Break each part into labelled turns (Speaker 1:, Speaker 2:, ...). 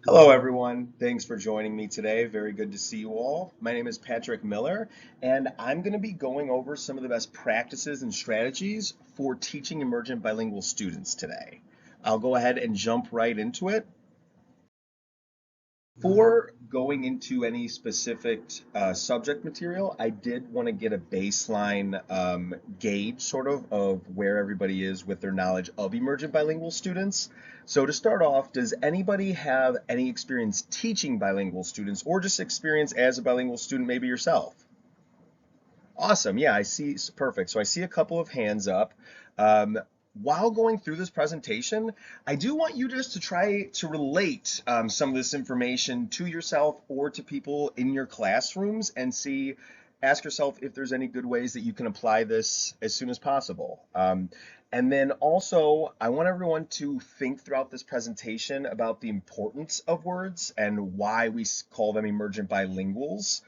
Speaker 1: Hello, everyone. Thanks for joining me today. Very good to see you all. My name is Patrick Miller, and I'm going to be going over some of the best practices and strategies for teaching emergent bilingual students today. I'll go ahead and jump right into it. Before going into any specific subject material, I did want to get a baseline gauge of where everybody is with their knowledge of emergent bilingual students. So to start off, does anybody have any experience teaching bilingual students or just experience as a bilingual student, maybe yourself? Awesome. Yeah, I see. Perfect. So I see a couple of hands up. Um, while going through this presentation, I do want you just to try to relate some of this information to yourself or to people in your classrooms and ask yourself if there's any good ways that you can apply this as soon as possible. And then also, I want everyone to think throughout this presentation about the importance of words and why we call them emergent bilinguals.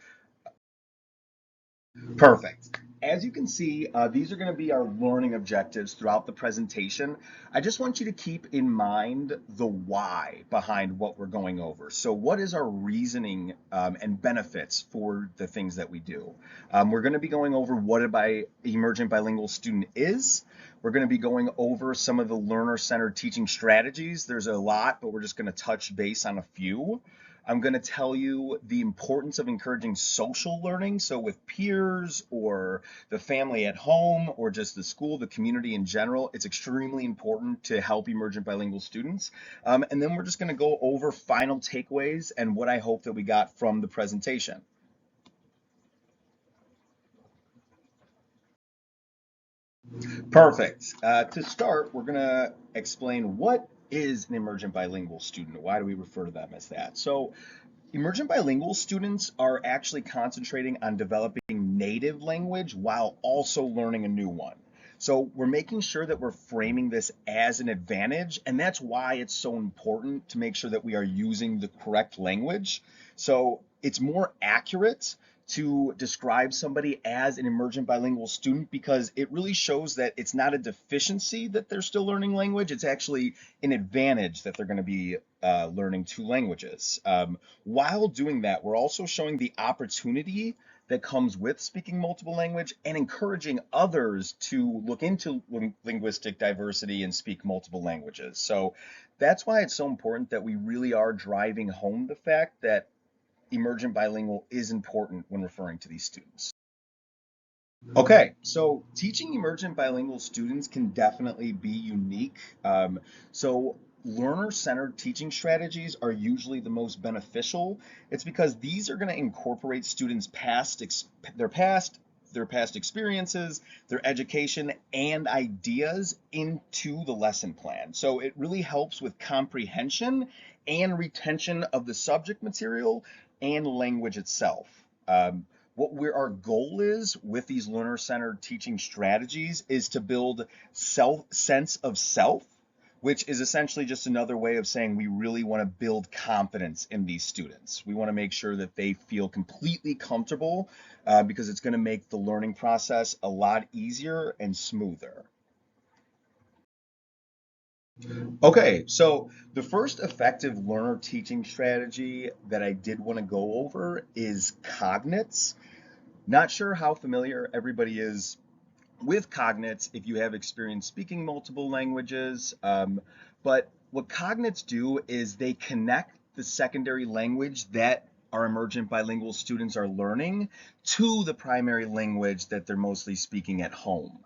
Speaker 1: Perfect. As you can see, these are going to be our learning objectives throughout the presentation. I just want you to keep in mind the why behind what we're going over. So what is our reasoning and benefits for the things that we do? We're going to be going over what a emergent bilingual student is. We're going to be going over some of the learner-centered teaching strategies. There's a lot, but we're just going to touch base on a few. I'm going to tell you the importance of encouraging social learning. So, with peers or the family at home or just the school, the community in general, it's extremely important to help emergent bilingual students. And then we're just going to go over final takeaways and what I hope that we got from the presentation. Perfect. To start, we're going to explain what is an emergent bilingual student. Why do we refer to them as that? So, emergent bilingual students are actually concentrating on developing native language while also learning a new one. So we're making sure that we're framing this as an advantage, and that's why it's so important to make sure that we are using the correct language. So it's more accurate to describe somebody as an emergent bilingual student because it really shows that it's not a deficiency that they're still learning language. It's actually an advantage that they're going to be learning two languages. While doing that, we're also showing the opportunity that comes with speaking multiple language and encouraging others to look into linguistic diversity and speak multiple languages. So that's why it's so important that we really are driving home the fact that emergent bilingual is important when referring to these students. Okay, so teaching emergent bilingual students can definitely be unique. So learner-centered teaching strategies are usually the most beneficial. It's because these are going to incorporate students' their past experiences, their education, and ideas into the lesson plan. So it really helps with comprehension and retention of the subject material and language itself. Our goal is with these learner-centered teaching strategies is to build sense of self, which is essentially just another way of saying we really want to build confidence in these students. We want to make sure that they feel completely comfortable because it's going to make the learning process a lot easier and smoother. Okay, so the first effective learner teaching strategy that I did want to go over is cognates. Not sure how familiar everybody is with cognates if you have experience speaking multiple languages, but what cognates do is they connect the secondary language that our emergent bilingual students are learning to the primary language that they're mostly speaking at home.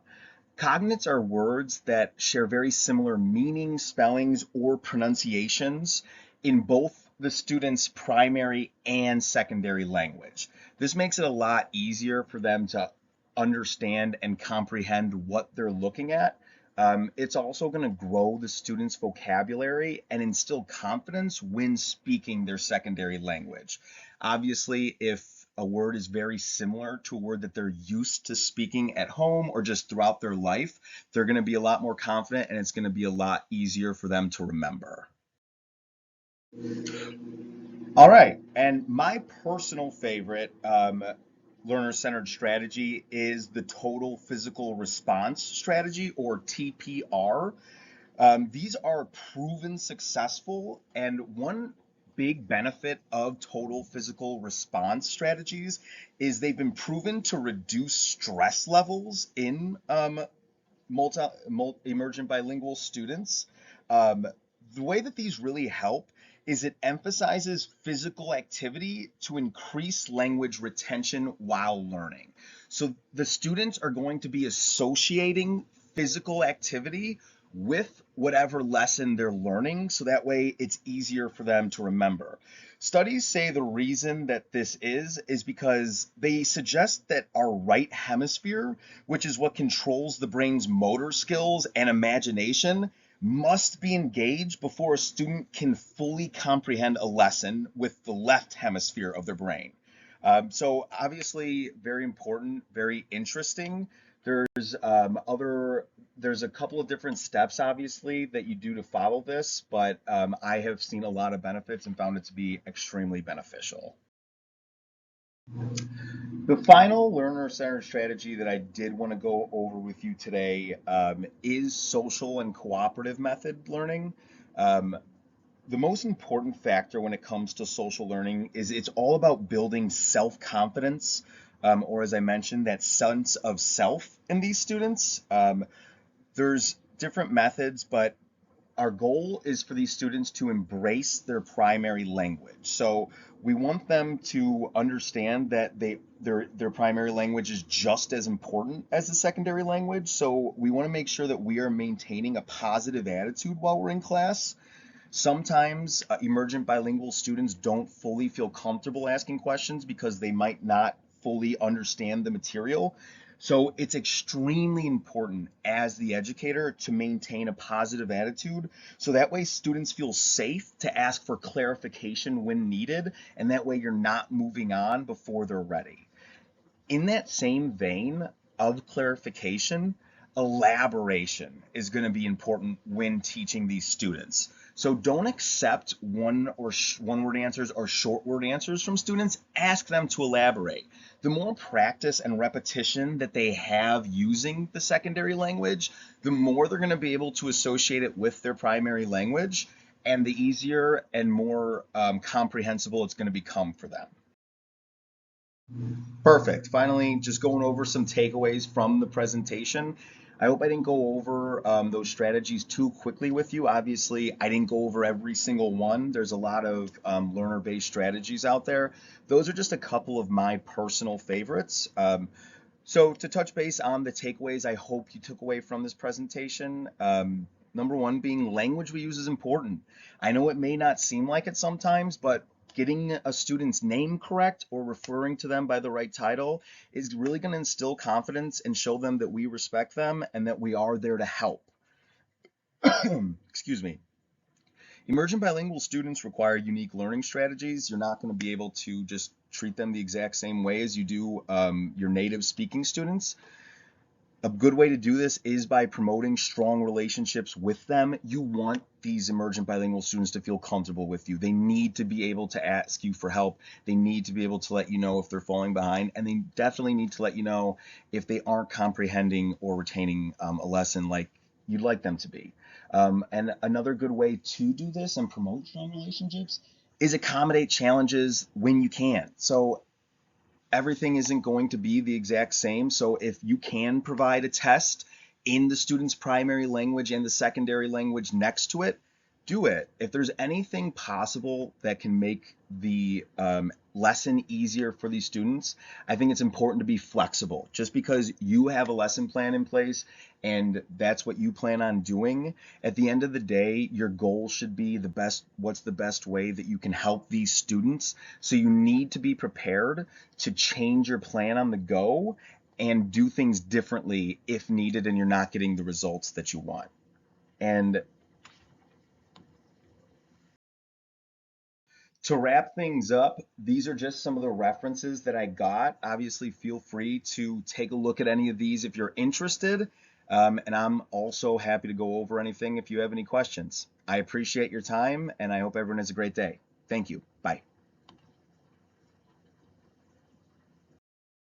Speaker 1: Cognates are words that share very similar meanings, spellings, or pronunciations in both the student's primary and secondary language. This makes it a lot easier for them to understand and comprehend what they're looking at. It's also going to grow the student's vocabulary and instill confidence when speaking their secondary language. Obviously, if a word is very similar to a word that they're used to speaking at home or just throughout their life, they're going to be a lot more confident and it's going to be a lot easier for them to remember. All right, and my personal favorite learner-centered strategy is the total physical response strategy, or TPR. These are proven successful, and one big benefit of total physical response strategies is they've been proven to reduce stress levels in emergent bilingual students. Um, the way that these really help is it emphasizes physical activity to increase language retention while learning. So the students are going to be associating physical activity with whatever lesson they're learning, so that way it's easier for them to remember. Studies say the reason that this is because they suggest that our right hemisphere, which is what controls the brain's motor skills and imagination, must be engaged before a student can fully comprehend a lesson with the left hemisphere of their brain. So obviously very important, very interesting. There's a couple of different steps obviously that you do to follow this, but I have seen a lot of benefits and found it to be extremely beneficial. The final learner-centered strategy that I did want to go over with you today is social and cooperative method learning. Um, the most important factor when it comes to social learning is it's all about building self-confidence, or as I mentioned, that sense of self in these students. There's different methods, but our goal is for these students to embrace their primary language. So we want them to understand that their primary language is just as important as the secondary language. So we want to make sure that we are maintaining a positive attitude while we're in class. Sometimes emergent bilingual students don't fully feel comfortable asking questions because they might not fully understand the material. So it's extremely important as the educator to maintain a positive attitude so that way students feel safe to ask for clarification when needed, and that way you're not moving on before they're ready. In that same vein of clarification, elaboration is going to be important when teaching these students. So don't accept one word answers or short word answers from students. Ask them to elaborate. The more practice and repetition that they have using the secondary language, the more they're going to be able to associate it with their primary language, and the easier and more comprehensible it's going to become for them. Perfect. Finally, just going over some takeaways from the presentation. I hope I didn't go over those strategies too quickly with you. Obviously, I didn't go over every single one. There's a lot of learner-based strategies out there. Those are just a couple of my personal favorites. So to touch base on the takeaways I hope you took away from this presentation, number one being language we use is important. I know it may not seem like it sometimes, but getting a student's name correct or referring to them by the right title is really going to instill confidence and show them that we respect them and that we are there to help. Excuse me. Emergent bilingual students require unique learning strategies. You're not going to be able to just treat them the exact same way as you do your native speaking students. A good way to do this is by promoting strong relationships with them. You want these emergent bilingual students to feel comfortable with you. They need to be able to ask you for help. They need to be able to let you know if they're falling behind, and they definitely need to let you know if they aren't comprehending or retaining a lesson like you'd like them to be. And another good way to do this and promote strong relationships is accommodate challenges when you can. So everything isn't going to be the exact same. So if you can provide a test in the student's primary language and the secondary language next to it, do it. If there's anything possible that can make the lesson easier for these students, I think it's important to be flexible. Just because you have a lesson plan in place and that's what you plan on doing, at the end of the day, your goal should be what's the best way that you can help these students. So you need to be prepared to change your plan on the go and do things differently if needed and you're not getting the results that you want. And to wrap things up, these are just some of the references that I got. Obviously, feel free to take a look at any of these if you're interested. And I'm also happy to go over anything if you have any questions. I appreciate your time and I hope everyone has a great day. Thank you. Bye.